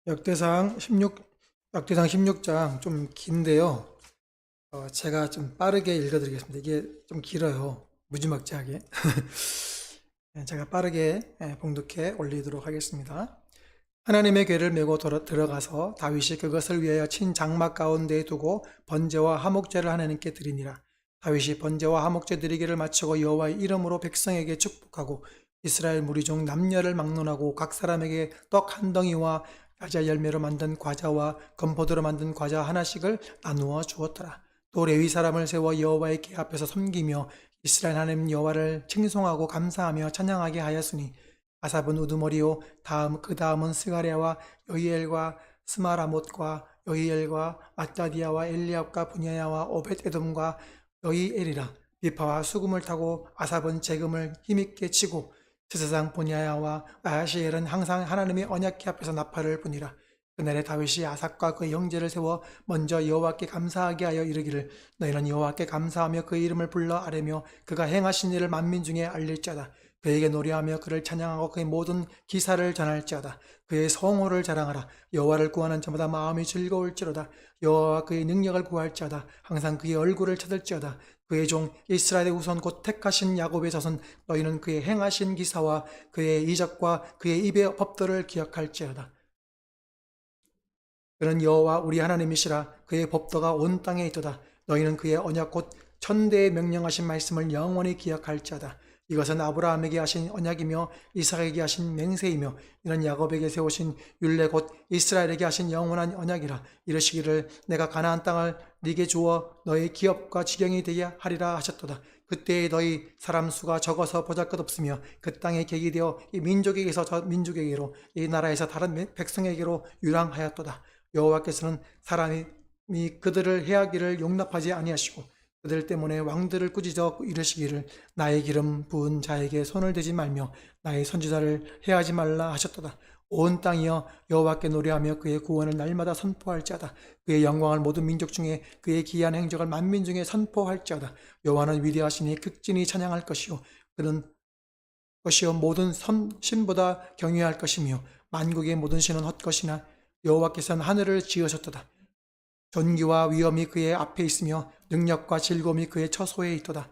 역대상 16장 좀 긴데요. 제가 좀 빠르게 읽어드리겠습니다. 이게 좀 길어요. 무지막지하게. 제가 빠르게 봉독해 올리도록 하겠습니다. 하나님의 궤를 메고 들어가서 다윗이 그것을 위하여 친 장막 가운데에 두고 번제와 화목제를 하나님께 드리니라. 다윗이 번제와 화목제 드리기를 마치고 여호와의 이름으로 백성에게 축복하고 이스라엘 무리 중 남녀를 막론하고 각 사람에게 떡 한 덩이와 야자 열매로 만든 과자와 건포도로 만든 과자 하나씩을 나누어 주었더라. 또 레위 사람을 세워 여호와의 궤 앞에서 섬기며 이스라엘 하나님 여호와를 칭송하고 감사하며 찬양하게 하였으니 아삽은 우두머리요 그 다음은 스가랴와 여히엘과 스마라못과 여히엘과 마따디아와 엘리압과 분야야와 오벳에돔과 여히엘이라. 비파와 수금을 타고 아삽은 재금을 힘있게 치고 제사장 분야야와 아하시엘은 항상 하나님의 언약궤 앞에서 나팔을 부니라. 그날에 다윗이 아삽과 그 형제를 세워 먼저 여호와께 감사하게 하여 이르기를 너희는 여호와께 감사하며 그 이름을 불러 아뢰며 그가 행하신 일을 만민 중에 알릴지어다. 그에게 노래하며 그를 찬양하고 그의 모든 기사를 전할지어다. 그의 성호를 자랑하라. 여호와를 구하는 자마다 마음이 즐거울지로다. 여호와와 그의 능력을 구할지어다. 항상 그의 얼굴을 찾을지어다. 그의 종 이스라엘의 우선 곧 택하신 야곱의 자손 너희는 그의 행하신 기사와 그의 이적과 그의 입의 법도를 기억할지어다. 그는 여호와 우리 하나님이시라. 그의 법도가 온 땅에 있도다. 너희는 그의 언약 곧 천대에 명령하신 말씀을 영원히 기억할지어다. 이것은 아브라함에게 하신 언약이며 이삭에게 하신 맹세이며 이는 야곱에게 세우신 율례 곧 이스라엘에게 하신 영원한 언약이라. 이르시기를 내가 가나안 땅을 네게 주어 너의 기업과 지경이 되게 하리라 하셨도다. 그때에 너희 사람 수가 적어서 보잘것없으며 그 땅에 객이 되어 이 민족에게서 저 민족에게로 이 나라에서 다른 백성에게로 유랑하였도다. 여호와께서는 사람이 그들을 해하기를 용납하지 아니하시고 그들 때문에 왕들을 꾸짖어 이르시기를 나의 기름 부은 자에게 손을 대지 말며 나의 선지자를 해하지 말라 하셨도다. 온 땅이여 여호와께 노래하며 그의 구원을 날마다 선포할지어다. 그의 영광을 모든 민족 중에 그의 기이한 행적을 만민 중에 선포할지어다. 여호와는 위대하시니 극진히 찬양할 것이요 그는 모든 신보다 경외할 것이며 만국의 모든 신은 헛것이나 여호와께서는 하늘을 지으셨도다. 존귀와 위엄이 그의 앞에 있으며 능력과 즐거움이 그의 처소에 있도다.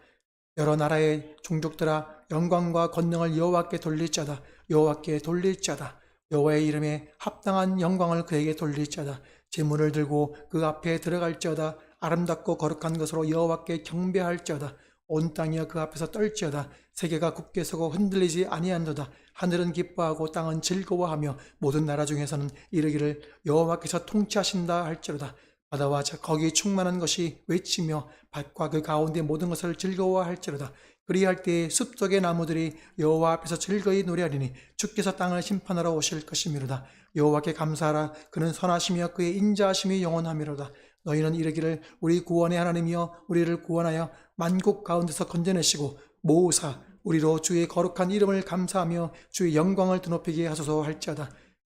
여러 나라의 종족들아 영광과 권능을 여호와께 돌릴지어다. 여호와께 돌릴지어다. 여호와의 이름에 합당한 영광을 그에게 돌릴지어다. 제물을 들고 그 앞에 들어갈지어다. 아름답고 거룩한 것으로 여호와께 경배할지어다. 온 땅이여 그 앞에서 떨지어다. 세계가 굳게 서고 흔들리지 아니한도다. 하늘은 기뻐하고 땅은 즐거워하며 모든 나라 중에서는 이르기를 여호와께서 통치하신다 할지로다. 바다와 거기 충만한 것이 외치며 밭과 그 가운데 모든 것을 즐거워할지로다. 그리할 때에 숲속의 나무들이 여호와 앞에서 즐거이 노래하리니 주께서 땅을 심판하러 오실 것이미로다. 여호와께 감사하라. 그는 선하시며 그의 인자하심이 영원하미로다. 너희는 이르기를 우리 구원의 하나님이여 우리를 구원하여 만국 가운데서 건져내시고 모으사 우리로 주의 거룩한 이름을 감사하며 주의 영광을 드높이게 하소서 할지어다.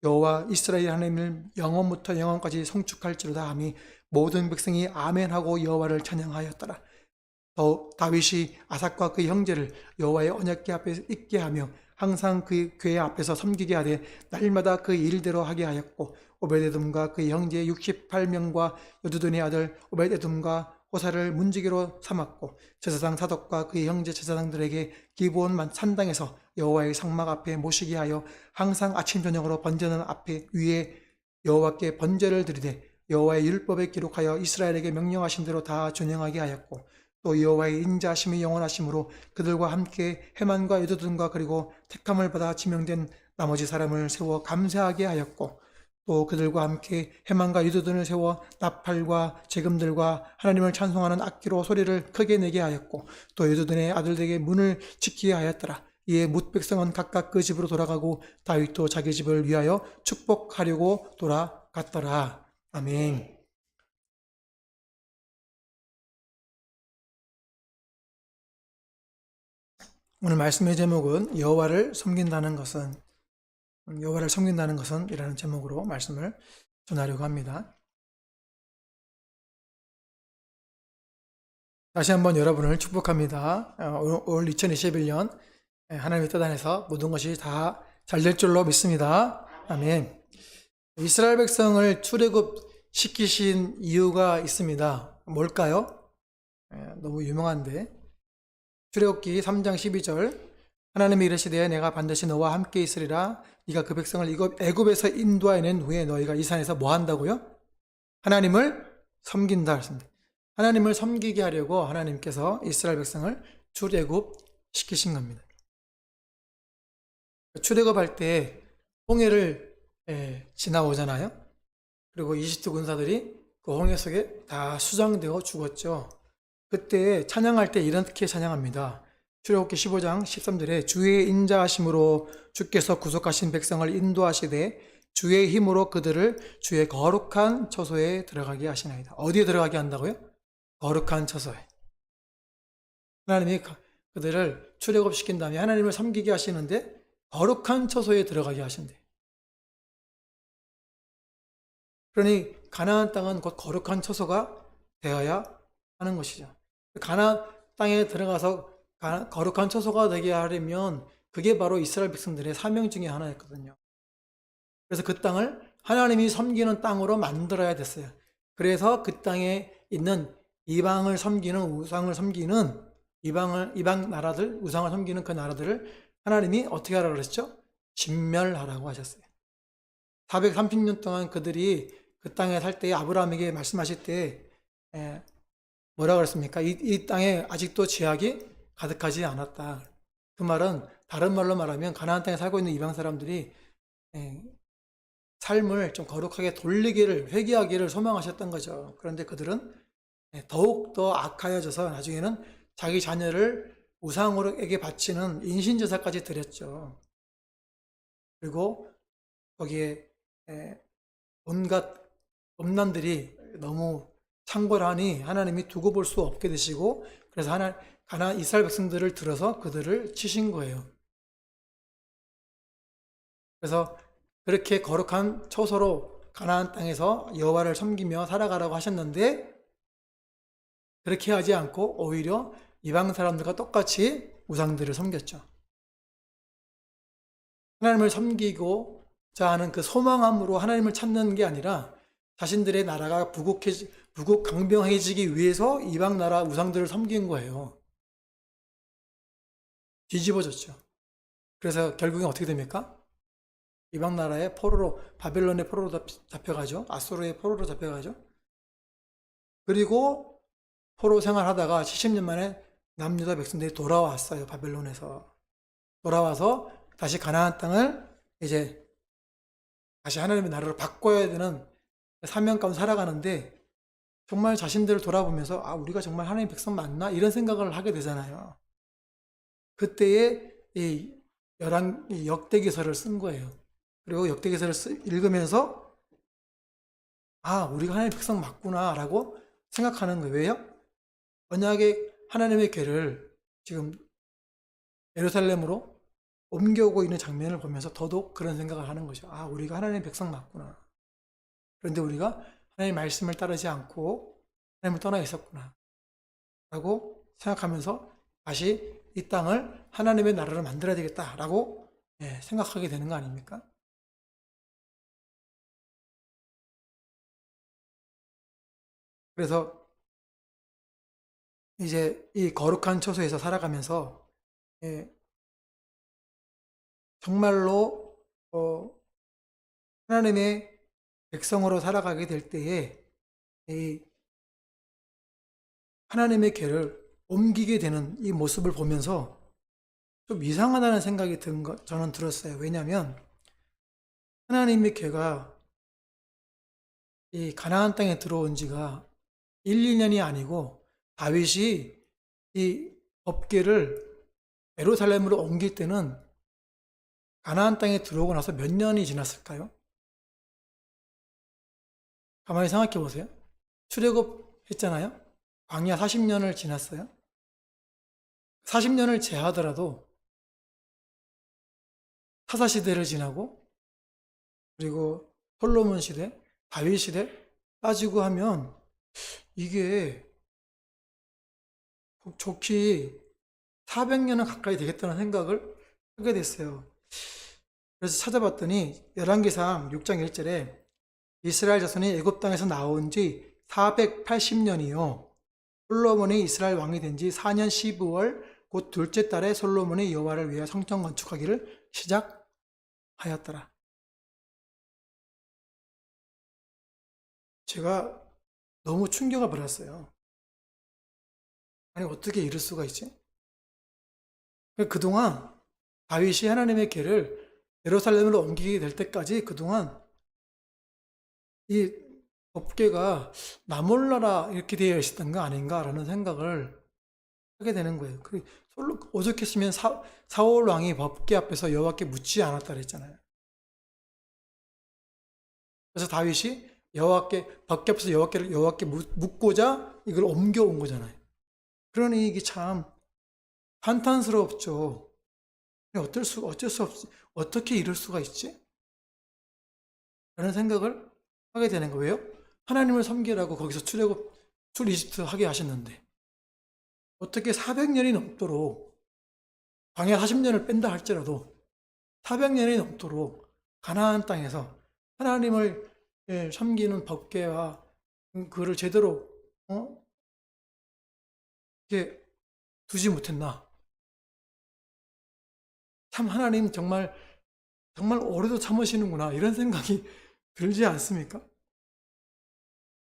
여호와 이스라엘 하나님을 영원부터 영원까지 성축할지로다 하니 모든 백성이 아멘하고 여호와를 찬양하였더라. 또 다윗이 아삭과 그 형제를 여호와의 언약궤 앞에 있게 하며 항상 그 궤 앞에서 섬기게 하되 날마다 그 일대로 하게 하였고 오벳에돔과 그 형제 68명과 여두둔의 아들 오벳에돔과 호사를 문지기로 삼았고 제사장 사독과 그의 형제 제사장들에게 기브온 산당에서 여호와의 상막 앞에 모시게 하여 항상 아침 저녁으로 번제는 앞에 위에 여호와께 번제를 드리되 여호와의 율법에 기록하여 이스라엘에게 명령하신 대로 다 준행하게 하였고 또 여호와의 인자하심이 영원하심으로 그들과 함께 헤만과 여두둔과 그리고 택함을 받아 지명된 나머지 사람을 세워 감사하게 하였고 또 그들과 함께 헤만과 유두둔을 세워 나팔과 재금들과 하나님을 찬송하는 악기로 소리를 크게 내게 하였고 또 유두둔의 아들들에게 문을 지키게 하였더라. 이에 뭇 백성은 각각 그 집으로 돌아가고 다윗도 자기 집을 위하여 축복하려고 돌아갔더라. 아멘. 오늘 말씀의 제목은 여호와를 섬긴다는 것은 이라는 제목으로 말씀을 전하려고 합니다. 다시 한번 여러분을 축복합니다. 올 2021년 하나님의 뜻 안에서 모든 것이 다 잘 될 줄로 믿습니다. 아멘. 이스라엘 백성을 출애굽 시키신 이유가 있습니다. 뭘까요? 너무 유명한데. 출애굽기 3장 12절. 하나님이 이르시되 내가 반드시 너와 함께 있으리라. 네가 그 백성을 애굽에서 인도하여낸 후에 너희가 이 산에서 뭐 한다고요? 하나님을 섬긴다 했습니다. 하나님을 섬기게 하려고 하나님께서 이스라엘 백성을 출애굽 시키신 겁니다. 출애굽할 때 홍해를 지나오잖아요. 그리고 이집트 군사들이 그 홍해 속에 다 수장되어 죽었죠. 그때 찬양할 때 이렇게 찬양합니다. 출애굽기 15장 13절에 주의 인자하심으로 주께서 구속하신 백성을 인도하시되 주의 힘으로 그들을 주의 거룩한 처소에 들어가게 하시나이다. 어디에 들어가게 한다고요? 거룩한 처소에. 하나님이 그들을 출애굽시킨 다음에 하나님을 섬기게 하시는데 거룩한 처소에 들어가게 하신대. 그러니 가나안 땅은 곧 거룩한 처소가 되어야 하는 것이죠. 가나안 땅에 들어가서 거룩한 처소가 되게 하려면 그게 바로 이스라엘 백성들의 사명 중에 하나였거든요. 그래서 그 땅을 하나님이 섬기는 땅으로 만들어야 됐어요. 그래서 그 땅에 있는 이방을 섬기는 우상을 섬기는 이방 나라들, 우상을 섬기는 그 나라들을 하나님이 어떻게 하라고 그랬죠? 진멸하라고 하셨어요. 430년 동안 그들이 그 땅에 살 때 아브라함에게 말씀하실 때 뭐라고 그랬습니까? 이 땅에 아직도 죄악이 가득하지 않았다. 그 말은 다른 말로 말하면 가나안 땅에 살고 있는 이방 사람들이 삶을 좀 거룩하게 돌리기를, 회개하기를 소망하셨던 거죠. 그런데 그들은 더욱더 악하여져서 나중에는 자기 자녀를 우상으로에게 바치는 인신제사까지 드렸죠. 그리고 거기에 온갖 음란들이 너무 창궐하니 하나님이 두고 볼 수 없게 되시고, 그래서 가나안 이스라엘 백성들을 들어서 그들을 치신 거예요. 그래서 그렇게 거룩한 처소로 가나안 땅에서 여호와를 섬기며 살아가라고 하셨는데, 그렇게 하지 않고 오히려 이방 사람들과 똑같이 우상들을 섬겼죠. 하나님을 섬기고자 하는 그 소망함으로 하나님을 찾는 게 아니라 자신들의 나라가 강병해지기 위해서 이방 나라 우상들을 섬긴 거예요. 뒤집어졌죠. 그래서 결국엔 어떻게 됩니까? 이방 나라의 포로로, 바벨론의 포로로 잡혀가죠. 아수르의 포로로 잡혀가죠. 그리고 포로 생활하다가 70년 만에 남유다 백성들이 돌아왔어요. 바벨론에서. 돌아와서 다시 가나안 땅을 이제 다시 하나님의 나라로 바꿔야 되는 사명 가운데 살아가는데, 정말 자신들을 돌아보면서 우리가 정말 하나님의 백성 맞나? 이런 생각을 하게 되잖아요. 그때에 이 역대기서를 쓴 거예요. 그리고 역대기서를 읽으면서 우리가 하나님의 백성 맞구나 라고 생각하는 거예요. 왜요? 언약의 하나님의 궤를 지금 예루살렘으로 옮겨오고 있는 장면을 보면서 더더욱 그런 생각을 하는 거죠. 우리가 하나님의 백성 맞구나. 그런데 우리가 하나님의 말씀을 따르지 않고 하나님을 떠나 있었구나 라고 생각하면서 다시 이 땅을 하나님의 나라로 만들어야 되겠다라고 생각하게 되는 거 아닙니까? 그래서 이제 이 거룩한 처소에서 살아가면서 정말로 하나님의 백성으로 살아가게 될 때에 이 하나님의 궤를 옮기게 되는 이 모습을 보면서 좀 이상하다는 생각이 저는 들었어요. 왜냐하면 하나님의 궤가 이 가나안 땅에 들어온 지가 1, 2년이 아니고 다윗이 이 법궤를 예루살렘으로 옮길 때는 가나안 땅에 들어오고 나서 몇 년이 지났을까요? 가만히 생각해 보세요. 출애굽 했잖아요. 광야 40년을 지났어요. 40년을 제하더라도 사사 시대를 지나고 그리고 솔로몬 시대, 다윗 시대 따지고 하면 이게 좋게 400년은 가까이 되겠다는 생각을 하게 됐어요. 그래서 찾아봤더니 열왕기상 6장 1절에 이스라엘 자손이 애굽 땅에서 나온 지 480년이요. 솔로몬이 이스라엘 왕이 된 지 4년 12월 곧 둘째 달에 솔로몬이 여호와를 위하여 성전 건축하기를 시작하였더라. 제가 너무 충격을 받았어요. 아니 어떻게 이럴 수가 있지? 그동안 다윗이 하나님의 궤를 예루살렘으로 옮기게 될 때까지 그동안 이 법궤가 나 몰라라 이렇게 되어 있었던 거 아닌가라는 생각을 하게 되는 거예요. 오죽했으면 사울 왕이 법궤 앞에서 여호와께 묻지 않았다 그랬잖아요. 그래서 다윗이 법궤 앞에서 여호와께 묻고자 이걸 옮겨온 거잖아요. 그러니 이게 참 한탄스럽죠. 어쩔 수 없지. 어떻게 이럴 수가 있지? 라는 생각을 하게 되는 거예요. 하나님을 섬기라고 거기서 출 이집트 하게 하셨는데 어떻게 400년이 넘도록 광야 40년을 뺀다 할지라도 400년이 넘도록 가나안 땅에서 하나님을 섬기는 법궤와 그를 제대로 이렇게 두지 못했나? 참 하나님 정말 오래도 참으시는구나 이런 생각이 들지 않습니까?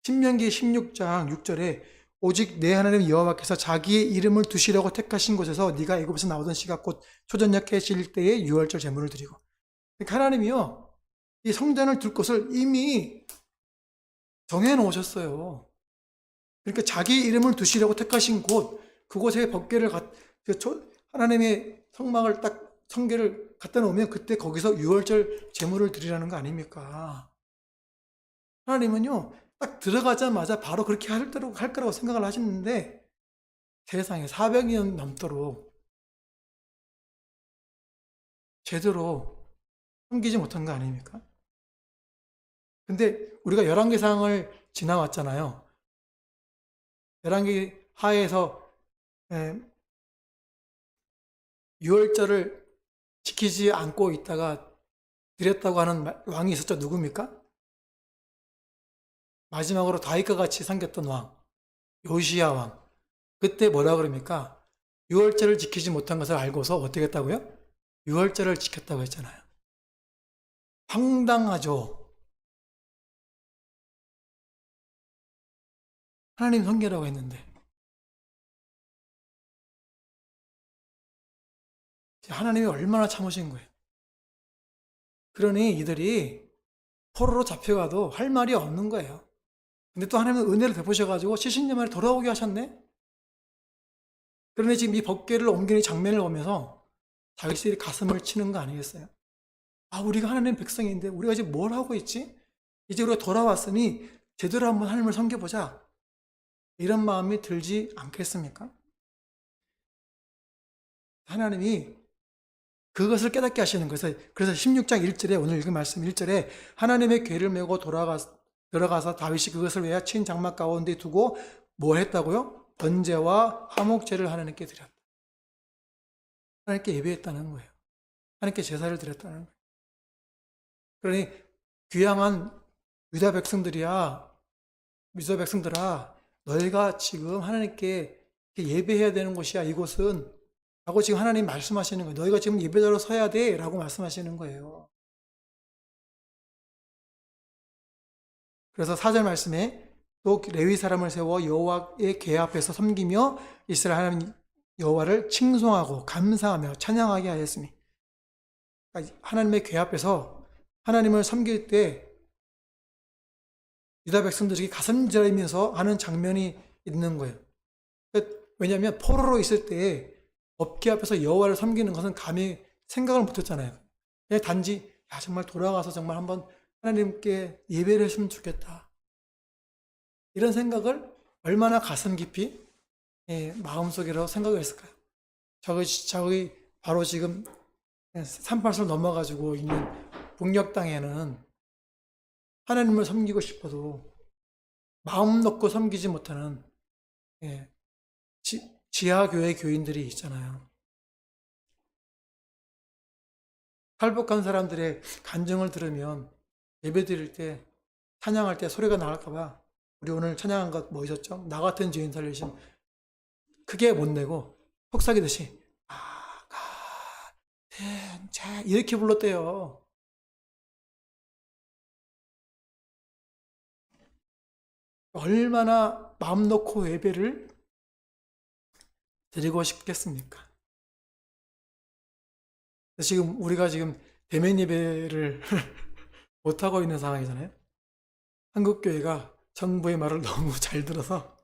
신명기 16장 6절에 오직 내 하나님 여호와께서 자기의 이름을 두시려고 택하신 곳에서 네가 애굽에서 나오던 시가 곧 초저녁 해질 때에 유월절 제물을 드리고. 그러니까 하나님이요 이 성전을 둘 곳을 이미 정해 놓으셨어요. 그러니까 자기 이름을 두시려고 택하신 곳 그곳에 법궤를 하나님의 성궤를 갖다 놓으면 그때 거기서 유월절 제물을 드리라는 거 아닙니까? 하나님은요 딱 들어가자마자 바로 그렇게 할 거라고 생각을 하시는데 세상에 400년 넘도록 제대로 섬기지 못한 거 아닙니까? 근데 우리가 열왕기상을 지나왔잖아요. 열왕기 하에서 유월절을 지키지 않고 있다가 드렸다고 하는 왕이 있었죠. 누굽니까? 마지막으로 다윗과 같이 생겼던 왕, 요시야 왕. 그때 뭐라 그럽니까? 유월절을 지키지 못한 것을 알고서 어떻게 했다고요? 유월절을 지켰다고 했잖아요. 황당하죠. 하나님 성계라고 했는데 하나님이 얼마나 참으신 거예요. 그러니 이들이 포로로 잡혀가도 할 말이 없는 거예요. 근데 또 하나님은 은혜를 베푸셔가지고 70년 만에 돌아오게 하셨네? 그러니 지금 이 법궤를 옮기는 장면을 보면서 다윗이 가슴을 치는 거 아니겠어요? 아, 우리가 하나님 백성인데 우리가 지금 뭘 하고 있지? 이제 우리가 돌아왔으니 제대로 한번 하나님을 섬겨보자. 이런 마음이 들지 않겠습니까? 하나님이 그것을 깨닫게 하시는 거예요. 그래서 16장 1절에 오늘 읽은 말씀 1절에 하나님의 궤를 메고 들어가서 다윗이 그것을 외야친 장막 가운데 두고 뭘 했다고요? 번제와 화목제를 하나님께 드렸다. 하나님께 예배했다는 거예요. 하나님께 제사를 드렸다는 거예요. 그러니 귀향한 유다 백성들아, 너희가 지금 하나님께 예배해야 되는 곳이야. 이곳은 라고 지금 하나님 말씀하시는 거예요. 너희가 지금 예배자로 서야 돼 라고 말씀하시는 거예요. 그래서 4절 말씀에 또 레위 사람을 세워 여호와의 궤 앞에서 섬기며 이스라엘 하나님 여호와를 칭송하고 감사하며 찬양하게 하였으니, 그러니까 하나님의 궤 앞에서 하나님을 섬길 때 유다 백성들이 가슴 저리면서 하는 장면이 있는 거예요. 왜냐하면 포로로 있을 때 법궤 앞에서 여호와를 섬기는 것은 감히 생각을 못했잖아요. 그냥 단지 정말 돌아가서 정말 한번 하나님께 예배를 했으면 좋겠다. 이런 생각을 얼마나 가슴 깊이 마음속으로 생각을 했을까요? 저기 바로 지금 38을 넘어가지고 있는 북녘 땅에는 하나님을 섬기고 싶어도 마음 놓고 섬기지 못하는 지하교회 교인들이 있잖아요. 탈북한 사람들의 간증을 들으면 예배 드릴 때 찬양할 때 소리가 나갈까봐 우리 오늘 찬양한 것 뭐 있었죠? 나 같은 죄인 살리심 크게 못 내고 속삭이듯이 나 같은 자 이렇게 불렀대요. 얼마나 마음 놓고 예배를 드리고 싶겠습니까? 지금 우리가 지금 대면 예배를 못하고 있는 상황이잖아요. 한국교회가 정부의 말을 너무 잘 들어서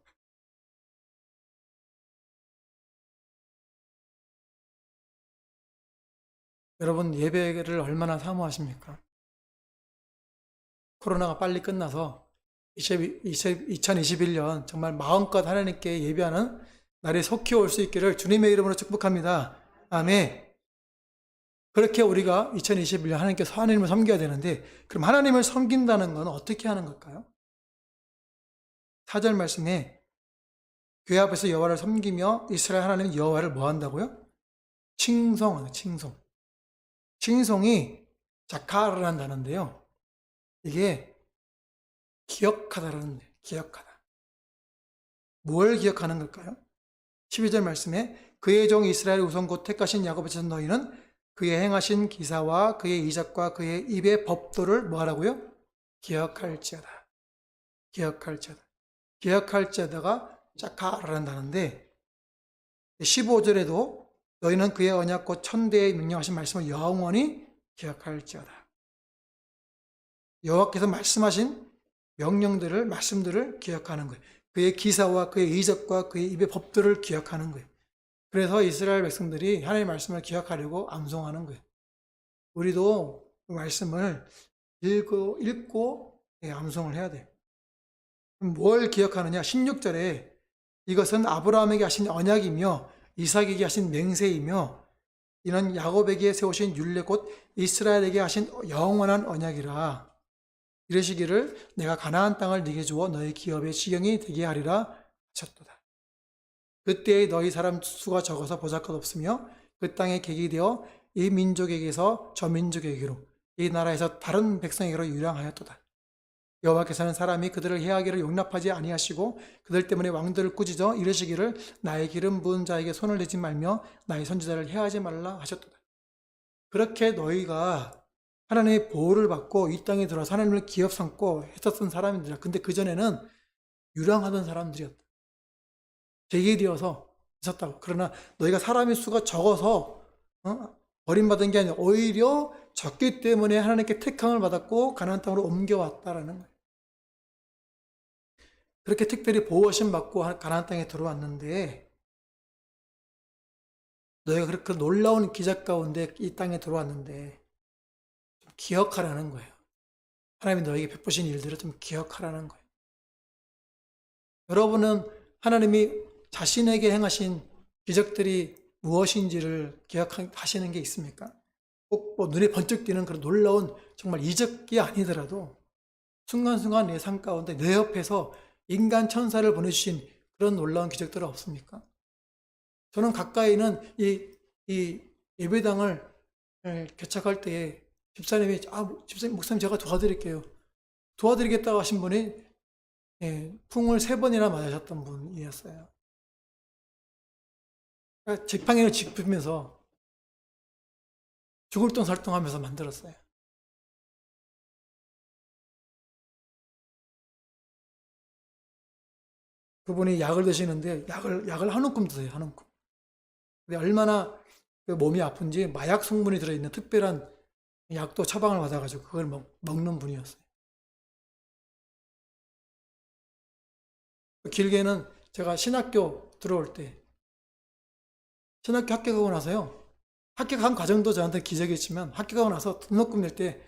여러분 예배를 얼마나 사모하십니까? 코로나가 빨리 끝나서 2021년 정말 마음껏 하나님께 예배하는 날이 속히 올 수 있기를 주님의 이름으로 축복합니다. 아멘. 그렇게 우리가 2021년 하나님을 섬겨야 되는데 그럼 하나님을 섬긴다는 건 어떻게 하는 걸까요? 4절 말씀에 교회 앞에서 여호와를 섬기며 이스라엘 하나님 여호와를 뭐 한다고요? 칭송하는 칭송. 칭송이 자카르라는 단어인데요. 이게 기억하다라는 데 기억하다. 뭘 기억하는 걸까요? 12절 말씀에 그의 종 이스라엘의 우선 곧 택하신 야곱의 자손 너희는 그의 행하신 기사와 그의 이적과 그의 입의 법도를 뭐 하라고요? 기억할지어다. 기억할지어다. 기억할지어다가 자카르라는 단어인데 15절에도 너희는 그의 언약 곧 천대에 명령하신 말씀을 영원히 기억할지어다. 여호와께서 말씀하신 명령들을 말씀들을 기억하는 거예요. 그의 기사와 그의 이적과 그의 입의 법들을 기억하는 거예요. 그래서 이스라엘 백성들이 하나님의 말씀을 기억하려고 암송하는 거예요. 우리도 그 말씀을 읽고 암송을 해야 돼요. 뭘 기억하느냐? 16절에 이것은 아브라함에게 하신 언약이며 이삭에게 하신 맹세이며 이는 야곱에게 세우신 율례 곧 이스라엘에게 하신 영원한 언약이라. 이르시기를 내가 가나안 땅을 네게 주어 너희 기업의 지경이 되게 하리라 하셨도다. 그때의 너희 사람 수가 적어서 보잘것 없으며 그 땅에 객이 되어 이 민족에게서 저 민족에게로 이 나라에서 다른 백성에게로 유량하였도다. 여호와께서는 사람이 그들을 해하기를 용납하지 아니하시고 그들 때문에 왕들을 꾸짖어 이르시기를 나의 기름 부은 자에게 손을 대지 말며 나의 선지자를 해하지 말라 하셨도다. 그렇게 너희가 하나님의 보호를 받고 이 땅에 들어와서 하나님을 기업 삼고 했었던 사람들이라. 근데 그전에는 유랑하던 사람들이었다. 제기되어서 있었다고. 그러나 너희가 사람의 수가 적어서 버림받은 게 아니라 오히려 적기 때문에 하나님께 택함을 받았고 가나안 땅으로 옮겨왔다라는 거예요. 그렇게 특별히 보호하심 받고 가나안 땅에 들어왔는데 너희가 그렇게 놀라운 기적 가운데 이 땅에 들어왔는데 기억하라는 거예요. 하나님이 너에게 베푸신 일들을 좀 기억하라는 거예요. 여러분은 하나님이 자신에게 행하신 기적들이 무엇인지를 기억하시는 게 있습니까? 꼭 뭐 눈에 번쩍 띄는 그런 놀라운 정말 이적이 아니더라도 순간순간 내 삶 가운데 내 옆에서 인간 천사를 보내주신 그런 놀라운 기적들은 없습니까? 저는 가까이는 이 예배당을 개척할 때에 집사님이 집사님 목사님 제가 도와드릴게요. 도와드리겠다고 하신 분이 풍을 3번이나 맞으셨던 분이었어요. 그러니까 지팡이를 짚으면서 죽을 돈 살동하면서 만들었어요. 그분이 약을 드시는데 약을 한 움큼 드세요. 한 움큼. 근데 얼마나 몸이 아픈지 마약 성분이 들어있는 특별한 약도 처방을 받아가지고 그걸 먹는 분이었어요. 길게는 제가 신학교 들어올 때 신학교 합격하고 나서요. 합격한 과정도 저한테 기적이었지만 합격하고 나서 등록금 낼 때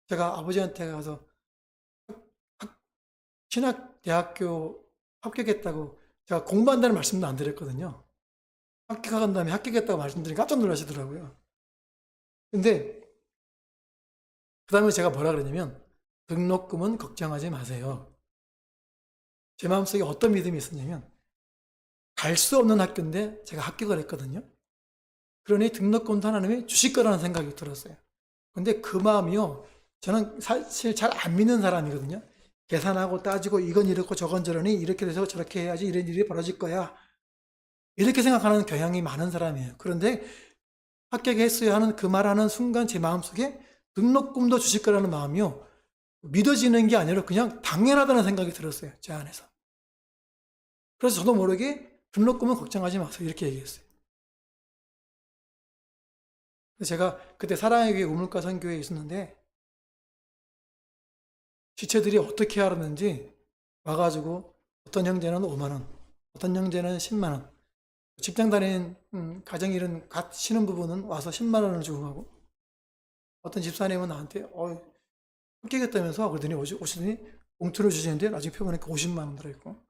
제가 아버지한테 가서 신학대학교 합격했다고 제가 공부한다는 말씀도 안 드렸거든요. 합격한 다음에 합격했다고 말씀드리니까 깜짝 놀라시더라고요. 근데 그 다음에 제가 뭐라 그러냐면 등록금은 걱정하지 마세요. 제 마음속에 어떤 믿음이 있었냐면 갈 수 없는 학교인데 제가 합격을 했거든요. 그러니 등록금도 하나님이 주실 거라는 생각이 들었어요. 근데 그 마음이요. 저는 사실 잘 안 믿는 사람이거든요. 계산하고 따지고 이건 이렇고 저건 저러니 이렇게 돼서 저렇게 해야지 이런 일이 벌어질 거야. 이렇게 생각하는 경향이 많은 사람이에요. 그런데 합격했어야 하는 그 말하는 순간 제 마음속에 등록금도 주실 거라는 마음이요. 믿어지는 게 아니라 그냥 당연하다는 생각이 들었어요. 제 안에서. 그래서 저도 모르게 등록금은 걱정하지 마세요. 이렇게 얘기했어요. 제가 그때 사랑의 교회 우물가 선교회에 있었는데 지체들이 어떻게 알았는지 와가지고 어떤 형제는 5만 원, 어떤 형제는 10만 원, 직장 다니는 가정일은 갓 쉬는 부부는 와서 10만 원을 주고 가고 어떤 집사님은 나한테 합격했다면서 그러더니 오시더니 봉투를 주시는데 나중에 펴보니까 50만 원 들어있고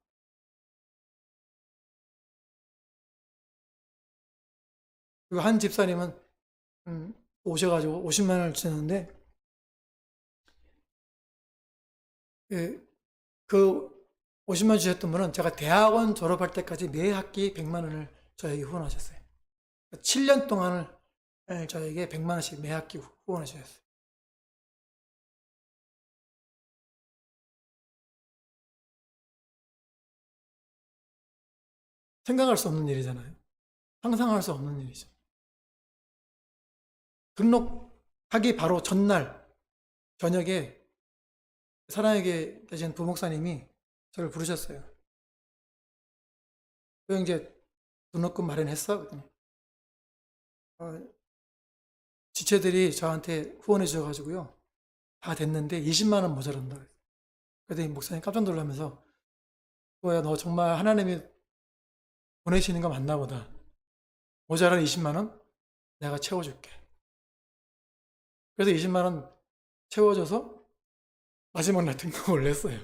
그리고 한 집사님은 오셔가지고 50만 원을 주셨는데 그 50만 원 주셨던 분은 제가 대학원 졸업할 때까지 매 학기 100만 원을 저에게 후원하셨어요. 7년 동안을 저에게 100만 원씩 매 학기 후원하셨어요. 생각할 수 없는 일이잖아요. 상상할 수 없는 일이죠. 등록하기 바로 전날 저녁에 사랑에게 계신 부목사님이 저를 부르셨어요. 그 이제 등록금 마련했어? 그랬더니 지체들이 저한테 후원해 주셔가지고요. 다 됐는데 20만 원 모자란다. 그랬더니 목사님 깜짝 놀라면서 뭐야 너 정말 하나님이 보내시는 거 맞나 보다. 모자란 20만 원 내가 채워줄게. 그래서 20만 원 채워줘서 마지막 날 등록을 냈어요.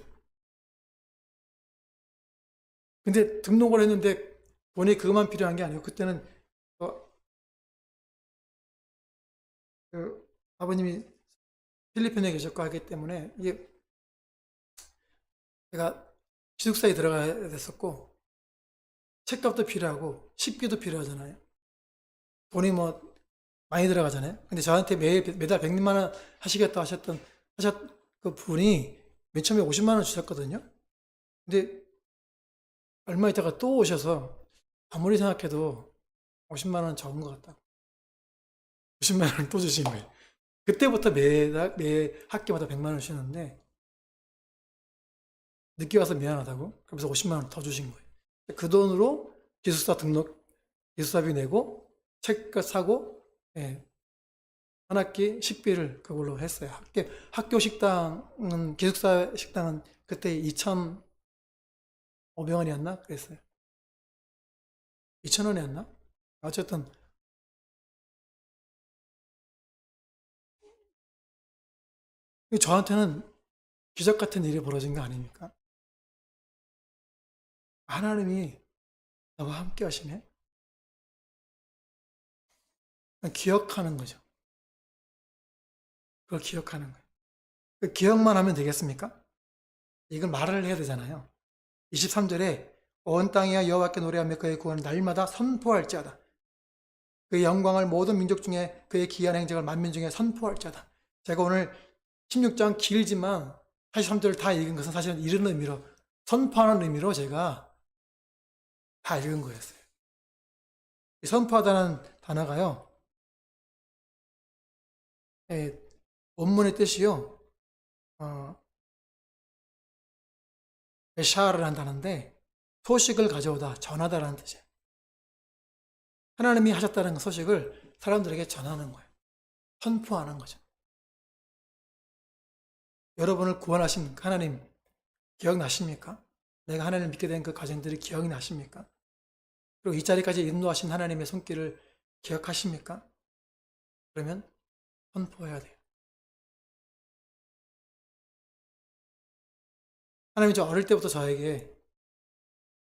근데 등록을 했는데 돈이 그것만 필요한 게 아니고 그때는 그 아버님이 필리핀에 계셨고 하기 때문에 이게 제가 기숙사에 들어가야 됐었고 책값도 필요하고 식비도 필요하잖아요. 돈이 뭐 많이 들어가잖아요. 근데 저한테 매달 100만 원 하시겠다 하셨 그 분이 맨 처음에 50만 원 주셨거든요. 근데 얼마 있다가 또 오셔서 아무리 생각해도 50만 원 적은 것 같다고. 50만 원을 또 주신 거예요. 그때부터 매 학기마다 100만 원 주셨는데 늦게 와서 미안하다고. 그래서 50만 원 더 주신 거예요. 그 돈으로 기숙사비 내고 책값 사고 예, 한 학기 식비를 그걸로 했어요. 학교 식당은 기숙사 식당은 그때 2,500원이었나 그랬어요. 2,000원이었나? 어쨌든 저한테는 기적 같은 일이 벌어진 거 아닙니까? 하나님이 나와 함께 하시네. 기억하는 거죠. 그걸 기억하는 거예요. 그 기억만 하면 되겠습니까? 이걸 말을 해야 되잖아요. 23절에 온 땅이야 여호와께 노래하며 그의 구원을 날마다 선포할지어다. 그의 영광을 모든 민족 중에 그의 기이한 행적을 만민 중에 선포할지어다. 제가 오늘 16장 길지만 43절을 다 읽은 것은 사실은 이런 의미로 선포하는 의미로 제가 다 읽은 거였어요. 선포하다는 단어가요. 원문의 뜻이요. 샤를 한다는데 소식을 가져오다, 전하다라는 뜻이에요. 하나님이 하셨다는 소식을 사람들에게 전하는 거예요. 선포하는 거죠. 여러분을 구원하신 하나님 기억나십니까? 내가 하나님을 믿게 된 그 과정들이 기억이 나십니까? 그리고 이 자리까지 인도하신 하나님의 손길을 기억하십니까? 그러면 선포해야 돼요. 하나님이 저 어릴 때부터 저에게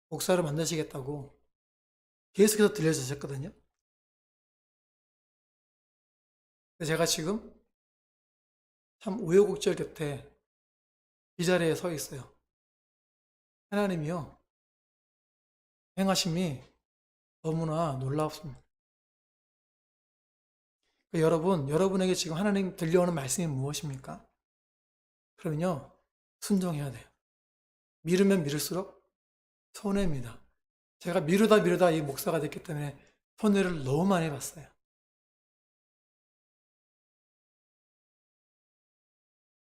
목사를 만나시겠다고 계속해서 들려주셨거든요. 제가 지금 참 우여곡절 곁에 이 자리에 서 있어요. 하나님이요. 행하심이 너무나 놀랍습니다. 여러분에게 지금 하나님 들려오는 말씀이 무엇입니까? 그러면요. 순종해야 돼요. 미루면 미룰수록 손해입니다. 제가 미루다 이 목사가 됐기 때문에 손해를 너무 많이 봤어요.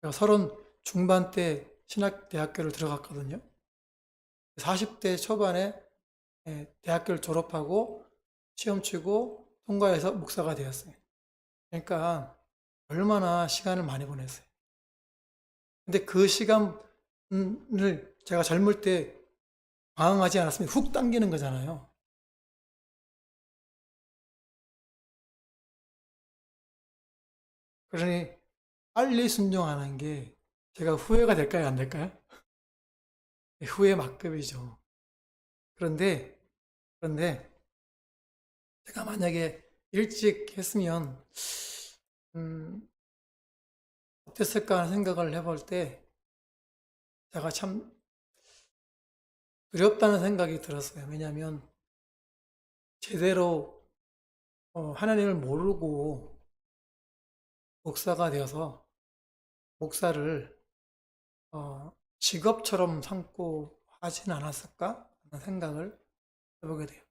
제가 30 중반 때 신학대학교를 들어갔거든요. 40대 초반에 대학교를 졸업하고 시험 치고 통과해서 목사가 되었어요. 그러니까 얼마나 시간을 많이 보냈어요. 근데 그 시간을 제가 젊을 때 방황하지 않았으면 훅 당기는 거잖아요. 그러니 빨리 순종하는 게 제가 후회가 될까요, 안 될까요? 후회 막급이죠. 그런데 제가 만약에 일찍 했으면 어땠을까 하는 생각을 해볼 때 제가 참 두렵다는 생각이 들었어요. 왜냐하면 제대로 하나님을 모르고 목사가 되어서 목사를 직업처럼 삼고 하진 않았을까 하는 생각을 해보게 돼요.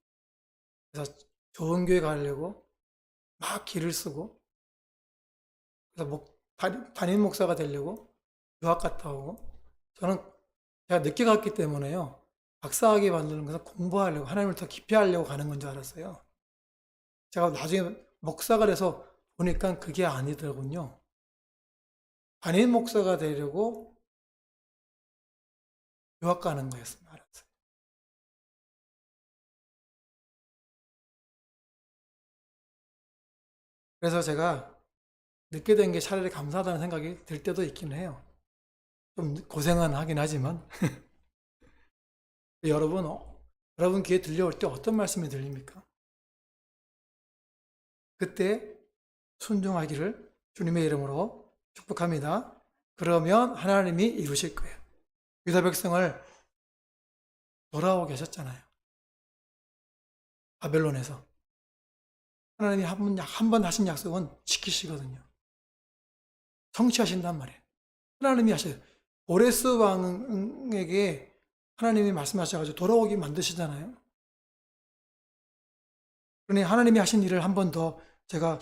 그래서 좋은 교회 가려고 막 길을 쓰고, 그래서 담임 목사가 되려고 유학 갔다 오고, 저는 제가 늦게 갔기 때문에요. 박사학위 만드는 것은 공부하려고, 하나님을 더 깊이 하려고 가는 건 줄 알았어요. 제가 나중에 목사가 돼서 보니까 그게 아니더군요. 담임 목사가 되려고 유학 가는 거였어요. 알았어요. 그래서 제가 늦게 된 게 차라리 감사하다는 생각이 들 때도 있긴 해요. 좀 고생은 하긴 하지만. 여러분 귀에 들려올 때 어떤 말씀이 들립니까? 그때 순종하기를 주님의 이름으로 축복합니다. 그러면 하나님이 이루실 거예요. 유다 백성을 돌아오게 하셨잖아요. 바벨론에서. 하나님이 한 번 하신 약속은 지키시거든요. 성취하신단 말이에요. 하나님이 하셔요. 오레스 왕에게 하나님이 말씀하셔가지고 돌아오게 만드시잖아요. 그러니 하나님이 하신 일을 한 번 더 제가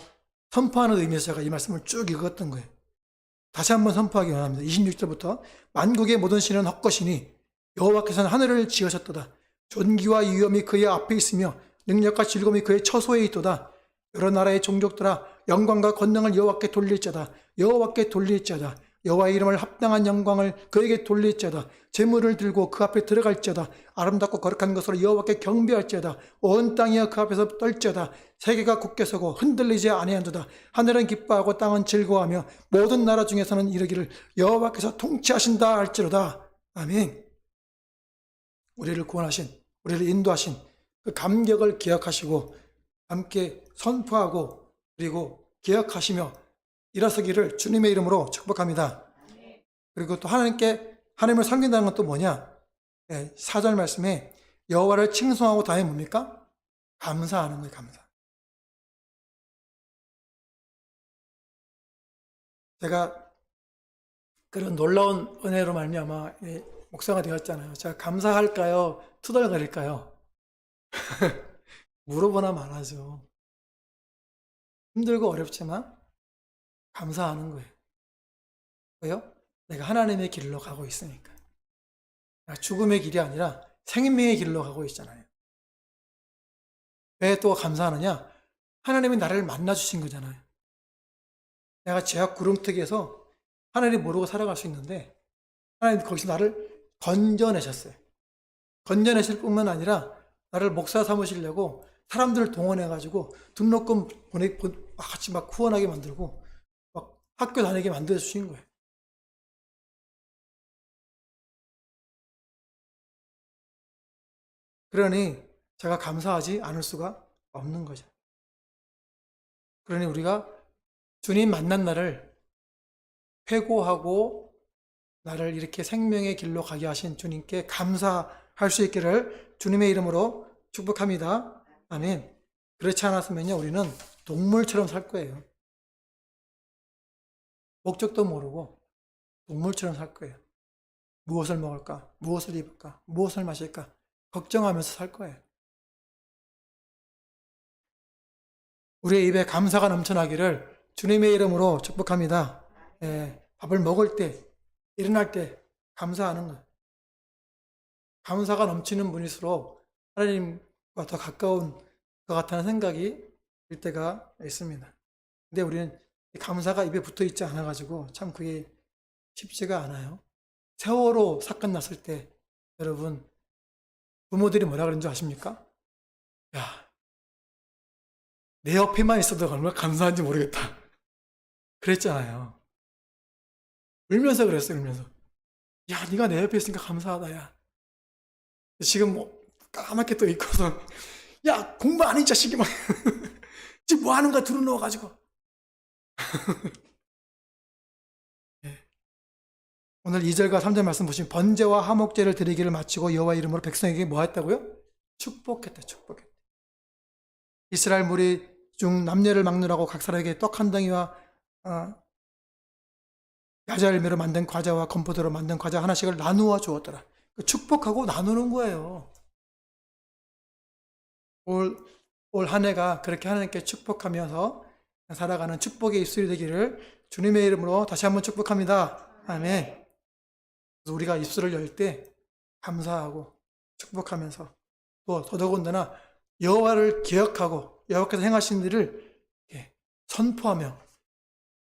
선포하는 의미에서 제가 이 말씀을 쭉 읽었던 거예요. 다시 한번 선포하기 원합니다. 26절부터 만국의 모든 신은 헛것이니 여호와께서는 하늘을 지으셨도다. 존귀와 위엄이 그의 앞에 있으며 능력과 즐거움이 그의 처소에 있도다. 여러 나라의 종족들아 영광과 권능을 여호와께 돌릴자다. 여호와께 돌릴자다. 여호와의 이름을 합당한 영광을 그에게 돌릴자다. 제물을 들고 그 앞에 들어갈자다. 아름답고 거룩한 것으로 여호와께 경배할자다. 온 땅이여 그 앞에서 떨자다. 세계가 굳게 서고 흔들리지 아니한도다. 하늘은 기뻐하고 땅은 즐거워하며 모든 나라 중에서는 이르기를 여호와께서 통치하신다 할지로다. 아멘. 우리를 구원하신, 우리를 인도하신 그 감격을 기억하시고 함께 선포하고 그리고 기억하시며 일어서기를 주님의 이름으로 축복합니다. 그리고 또 하나님을 섬긴다는 건 또 뭐냐? 4절 말씀에 여호와를 칭송하고 다음에 뭡니까? 감사하는 거예요. 감사. 제가 그런 놀라운 은혜로 말미암아 목사가 되었잖아요. 제가 감사할까요? 투덜거릴까요? 물어보나 말하죠. 힘들고 어렵지만 감사하는 거예요. 왜요? 내가 하나님의 길로 가고 있으니까. 죽음의 길이 아니라 생명의 길로 가고 있잖아요. 왜 또 감사하느냐? 하나님이 나를 만나주신 거잖아요. 내가 죄악 구름뜨기에서 하나님 모르고 살아갈 수 있는데 하나님 거기서 나를 건져내셨어요. 건져내실 뿐만 아니라 나를 목사 삼으시려고 사람들을 동원해가지고 등록금 같이 막 후원하게 만들고 막 학교 다니게 만들어 주신 거예요. 그러니 제가 감사하지 않을 수가 없는 거죠. 그러니 우리가 주님 만난 날을 회고하고 나를 이렇게 생명의 길로 가게 하신 주님께 감사할 수 있기를 주님의 이름으로 축복합니다. 아멘. 그렇지 않았으면요, 우리는 동물처럼 살 거예요. 목적도 모르고 동물처럼 살 거예요. 무엇을 먹을까? 무엇을 입을까? 무엇을 마실까? 걱정하면서 살 거예요. 우리의 입에 감사가 넘쳐나기를 주님의 이름으로 축복합니다. 밥을 먹을 때, 일어날 때 감사하는 것. 감사가 넘치는 분일수록 하나님과 더 가까운 것 같다는 생각이 들 때가 있습니다. 근데 우리는 감사가 입에 붙어 있지 않아가지고 참 그게 쉽지가 않아요. 세월호 사건 났을 때 여러분 부모들이 뭐라 그런 줄 아십니까? 야, 내 옆에만 있어도 얼마나 감사한지 모르겠다. 그랬잖아요. 울면서 그랬어요, 울면서. 야, 네가 내 옆에 있으니까 감사하다, 야. 지금 뭐 까맣게 또 있고서 야, 공부 안 해, 이 자식이 막. 지금 뭐 하는가 들어 누워가지고. 예. 오늘 2절과 3절 말씀 보시면 번제와 화목제를 드리기를 마치고 여호와 이름으로 백성에게 뭐 했다고요? 축복했다, 축복했다. 이스라엘 무리 중 남녀를 막느라고 각 사람에게 떡 한 덩이와 야자열매로 만든 과자와 건포도로 만든 과자 하나씩을 나누어 주었더라. 축복하고 나누는 거예요. 올 한 해가 그렇게 하나님께 축복하면서 살아가는 축복의 입술이 되기를 주님의 이름으로 다시 한번 축복합니다. 아멘. 그래서 우리가 입술을 열 때 감사하고 축복하면서 또 더더군다나 여호와를 기억하고 여호와께서 행하신 일을 선포하며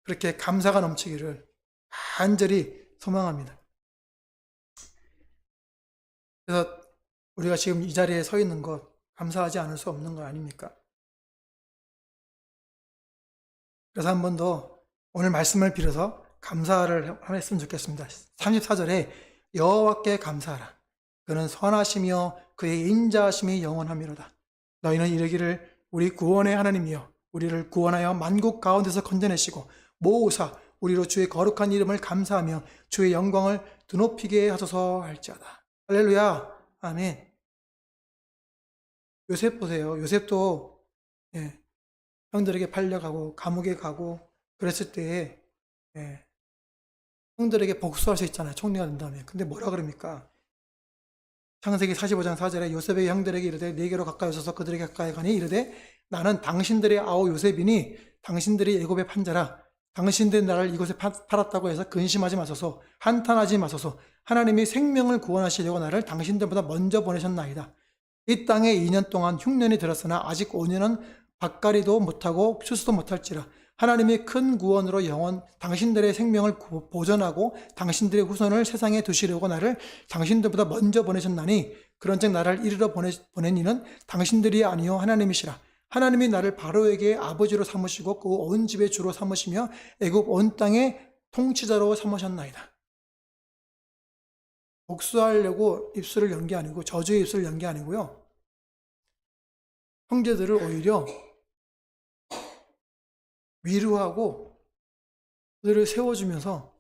그렇게 감사가 넘치기를 간절히 소망합니다. 그래서 우리가 지금 이 자리에 서 있는 것 감사하지 않을 수 없는 거 아닙니까? 그래서 한 번 더 오늘 말씀을 빌어서 감사를 했으면 좋겠습니다. 34절에 여호와께 감사하라. 그는 선하시며 그의 인자하심이 영원하미로다. 너희는 이르기를 우리 구원의 하나님이여 우리를 구원하여 만국 가운데서 건져내시고 모으사 우리로 주의 거룩한 이름을 감사하며 주의 영광을 드높이게 하소서 할지어다. 할렐루야. 아멘. 요셉 보세요. 요셉도 형들에게 팔려가고 감옥에 가고 그랬을 때에 형들에게 복수할 수 있잖아요. 총리가 된 다음에. 근데 뭐라 그럽니까? 창세기 45장 4절에 요셉의 형들에게 이르되 네게로 가까이 오소서 그들에게 가까이 가니 이르되 나는 당신들의 아우 요셉이니 당신들이 애굽의 판자라. 당신들이 나를 이곳에 팔았다고 해서 근심하지 마소서 한탄하지 마소서 하나님이 생명을 구원하시려고 나를 당신들보다 먼저 보내셨나이다. 이 땅에 2년 동안 흉년이 들었으나 아직 5년은 밭가리도 못하고 추수도 못할지라. 하나님이 큰 구원으로 영원 당신들의 생명을 보존하고 당신들의 후손을 세상에 두시려고 나를 당신들보다 먼저 보내셨나니 그런즉 나를 이르러 보낸 이는 당신들이 아니요 하나님이시라. 하나님이 나를 바로에게 아버지로 삼으시고 그 온 집의 주로 삼으시며 애굽 온 땅의 통치자로 삼으셨나이다. 복수하려고 입술을 연 게 아니고 저주의 입술을 연 게 아니고요. 형제들을 오히려 위로하고 그들을 세워주면서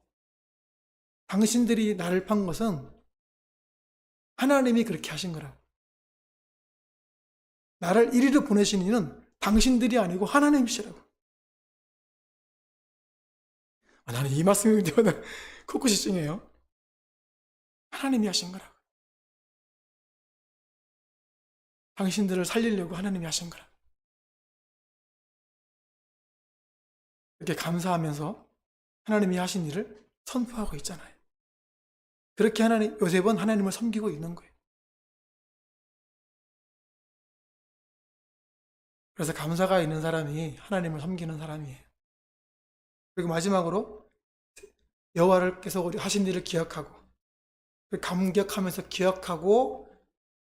당신들이 나를 판 것은 하나님이 그렇게 하신 거라고. 나를 이리로 보내신 이는 당신들이 아니고 하나님이시라고. 나는 이 말씀이 때마다 코끝이 찡해요. 하나님이 하신 거라고. 당신들을 살리려고 하나님이 하신 거라고. 이렇게 감사하면서 하나님이 하신 일을 선포하고 있잖아요. 그렇게 요셉은 하나님을 섬기고 있는 거예요. 그래서 감사가 있는 사람이 하나님을 섬기는 사람이에요. 그리고 마지막으로 여호와께서 우리 하신 일을 기억하고 감격하면서 기억하고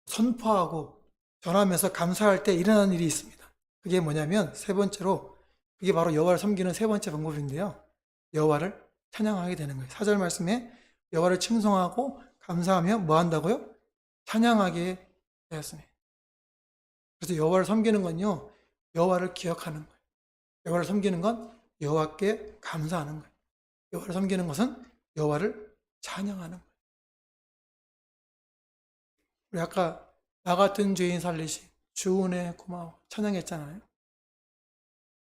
선포하고 전하면서 감사할 때 일어나는 일이 있습니다. 그게 뭐냐면 세 번째로 그게 바로 여호와를 섬기는 세 번째 방법인데요. 여호와를 찬양하게 되는 거예요. 4절 말씀에 여호와를 칭송하고 감사하며 뭐 한다고요? 찬양하게 되었습니다. 그래서 여호와를 섬기는 건요. 여호와를 기억하는 거예요. 여호와를 섬기는 건 여호와께 감사하는 거예요. 여호와를 섬기는 것은 여호와를 찬양하는 거예요. 우리 아까 나 같은 죄인 살리시 주 은혜 고마워 찬양했잖아요.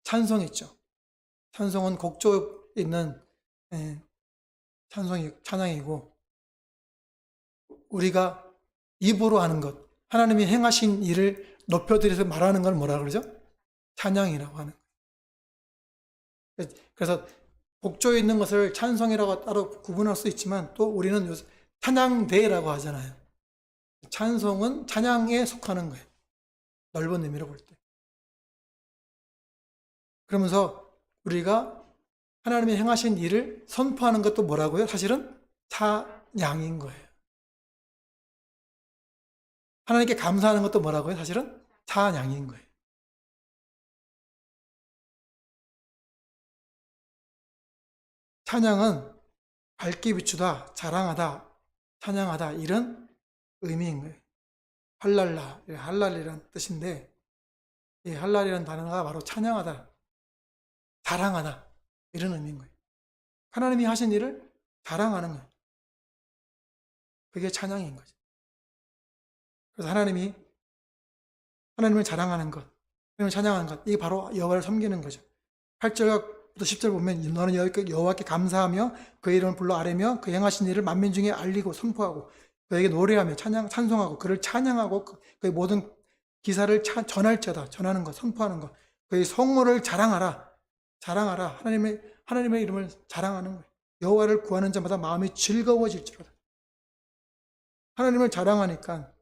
찬송했죠. 찬송은 곡조 있는 찬양이고 우리가 입으로 하는 것, 하나님이 행하신 일을 높여드려서 말하는 걸 뭐라 그러죠? 찬양이라고 하는 거예요. 그래서 복조에 있는 것을 찬송이라고 따로 구분할 수 있지만 또 우리는 찬양대라고 하잖아요. 찬송은 찬양에 속하는 거예요. 넓은 의미로 볼 때. 그러면서 우리가 하나님이 행하신 일을 선포하는 것도 뭐라고요? 사실은 찬양인 거예요. 하나님께 감사하는 것도 뭐라고요? 사실은 찬양인 거예요. 찬양은 밝게 비추다, 자랑하다, 찬양하다 이런 의미인 거예요. 할랄라, 할랄이라는 뜻인데 이 할랄이라는 단어가 바로 찬양하다, 자랑하다 이런 의미인 거예요. 하나님이 하신 일을 자랑하는 거예요. 그게 찬양인 거죠. 그래서 하나님을 자랑하는 것, 하나님을 찬양하는 것, 이게 바로 여호와를 섬기는 거죠. 8절부터 10절 보면 너는 여호와께 감사하며 그의 이름을 불러 아뢰며 그 행하신 일을 만민 중에 알리고 선포하고 그에게 노래하며 찬송하고 그를 찬양하고 그의 모든 기사를 전할지어다. 전하는 것, 선포하는 것. 그의 성호를 자랑하라. 하나님의 이름을 자랑하는 거예요. 여호와를 구하는 자마다 마음이 즐거워질지로다. 하나님을 자랑하니까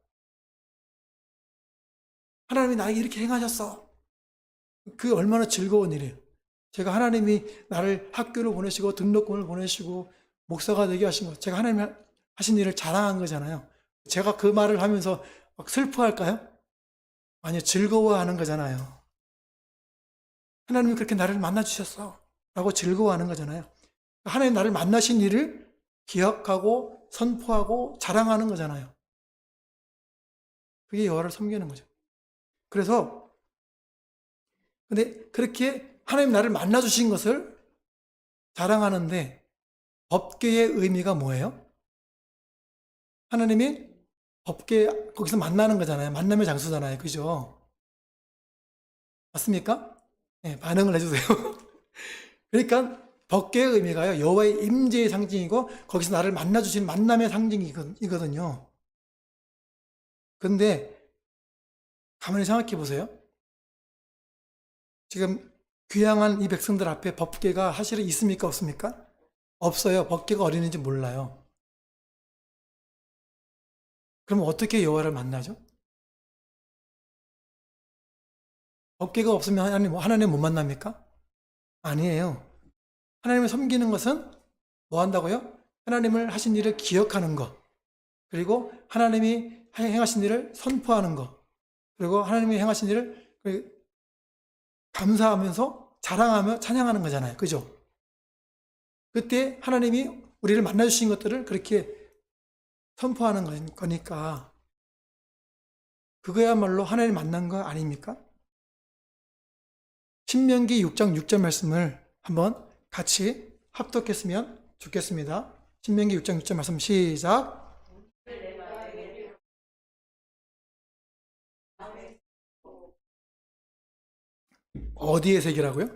하나님이 나에게 이렇게 행하셨어. 그 얼마나 즐거운 일이에요. 제가 하나님이 나를 학교를 보내시고 등록금을 보내시고 목사가 되게 하신 것, 제가 하나님이 하신 일을 자랑한 거잖아요. 제가 그 말을 하면서 막 슬퍼할까요? 아니요, 즐거워하는 거잖아요. 하나님이 그렇게 나를 만나주셨어 라고 즐거워하는 거잖아요. 하나님 나를 만나신 일을 기억하고 선포하고 자랑하는 거잖아요. 그게 여호와를 섬기는 거죠. 그래서 근데 그렇게 하나님 나를 만나주신 것을 자랑하는데 법궤의 의미가 뭐예요? 하나님이 법궤 거기서 만나는 거잖아요. 만남의 장소잖아요. 그죠? 맞습니까? 네, 반응을 해주세요. 그러니까 법궤의 의미가요, 여호와의 임재의 상징이고 거기서 나를 만나주신 만남의 상징이거든요. 근데 가만히 생각해 보세요. 지금 귀향한 이 백성들 앞에 법궤가 사실은 있습니까? 없습니까? 없어요. 법궤가 어디있는지 몰라요. 그럼 어떻게 여호와를 만나죠? 법궤가 없으면 하나님 못 만납니까? 아니에요. 하나님을 섬기는 것은 뭐 한다고요? 하나님을 하신 일을 기억하는 것, 그리고 하나님이 행하신 일을 선포하는 것, 그리고 하나님이 행하신 일을 감사하면서 자랑하며 찬양하는 거잖아요. 그죠? 그때 하나님이 우리를 만나주신 것들을 그렇게 선포하는 거니까 그거야말로 하나님 만난 거 아닙니까? 신명기 6장 6절 말씀을 한번 같이 합독했으면 좋겠습니다. 신명기 6장 6절 말씀 시작. 어디에 새기라고요?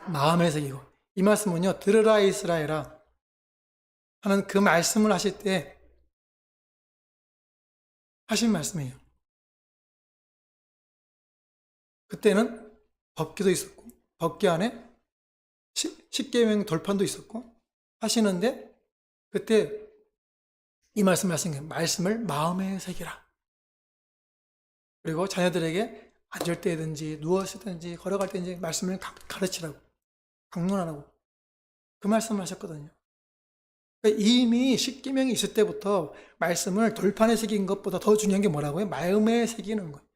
마음에 새기고. 이 말씀은요, 들으라 이스라엘아 하는 그 말씀을 하실 때 하신 말씀이에요. 그때는 법궤도 있었고 법궤 안에 십계명 돌판도 있었고 하시는데 그때 이 말씀을 하신 거예요. 말씀을 마음에 새기라. 그리고 자녀들에게 앉을 때든지 누웠을 든지 걸어갈 때든지 말씀을 가르치라고, 강론하라고 그 말씀을 하셨거든요. 그러니까 이미 십계명이 있을 때부터 말씀을 돌판에 새긴 것보다 더 중요한 게 뭐라고요? 마음에 새기는 거예요.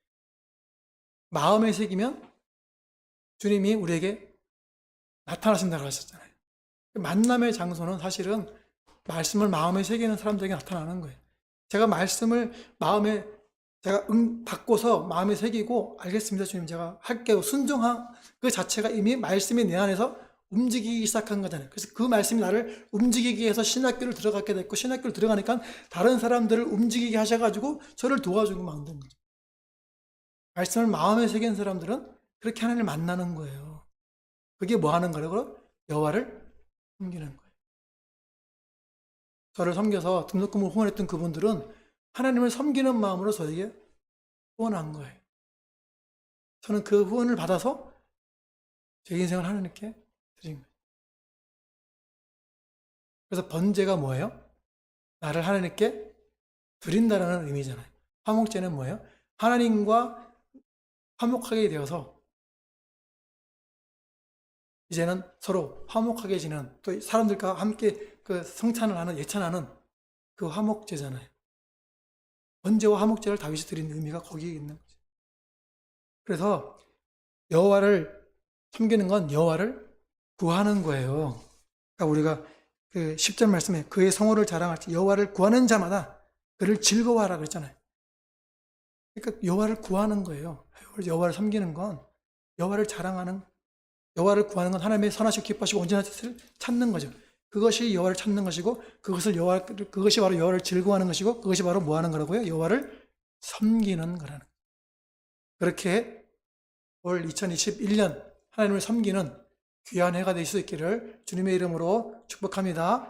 마음에 새기면 주님이 우리에게 나타나신다고 하셨잖아요. 만남의 장소는 사실은 말씀을 마음에 새기는 사람들에게 나타나는 거예요. 제가 말씀을 마음에 제가 받고서 마음에 새기고 알겠습니다 주님 제가 할게요 순종한 그 자체가 이미 말씀이 내 안에서 움직이기 시작한 거잖아요. 그래서 그 말씀이 나를 움직이게 해서 신학교를 들어가게 됐고 신학교를 들어가니까 다른 사람들을 움직이게 하셔가지고 저를 도와주고 만든 거죠. 말씀을 마음에 새긴 사람들은 그렇게 하나님을 만나는 거예요. 그게 뭐 하는 거라고? 여호와를 섬기는 거예요. 저를 섬겨서 등록금을 후원했던 그분들은 하나님을 섬기는 마음으로 저에게 후원한 거예요. 저는 그 후원을 받아서 제 인생을 하나님께 드린 거예요. 그래서 번제가 뭐예요? 나를 하나님께 드린다라는 의미잖아요. 화목제는 뭐예요? 하나님과 화목하게 되어서 이제는 서로 화목하게 지는, 또 사람들과 함께 그 성찬을 하는, 예찬하는 그 화목제잖아요. 번제와 화목제를 다윗이 드린 의미가 거기에 있는 거죠. 그래서 여호와를 섬기는 건 여호와를 구하는 거예요. 그러니까 우리가 그 10절 말씀에 그의 성호를 자랑할지 여호와를 구하는 자마다 그를 즐거워하라 그랬잖아요. 그러니까 여호와를 구하는 거예요. 여호와를 섬기는 건 여호와를 자랑하는, 여호와를 구하는 건 하나님의 선하시고 기뻐하시고 온전한 뜻을 찾는 거죠. 그것이 여호와를 찾는 것이고 그것이 바로 여호와를 즐거워하는 것이고 그것이 바로 뭐 하는 거라고요? 여호와를 섬기는 거라는 거예요. 그렇게 올 2021년 하나님을 섬기는 귀한 해가 될 수 있기를 주님의 이름으로 축복합니다.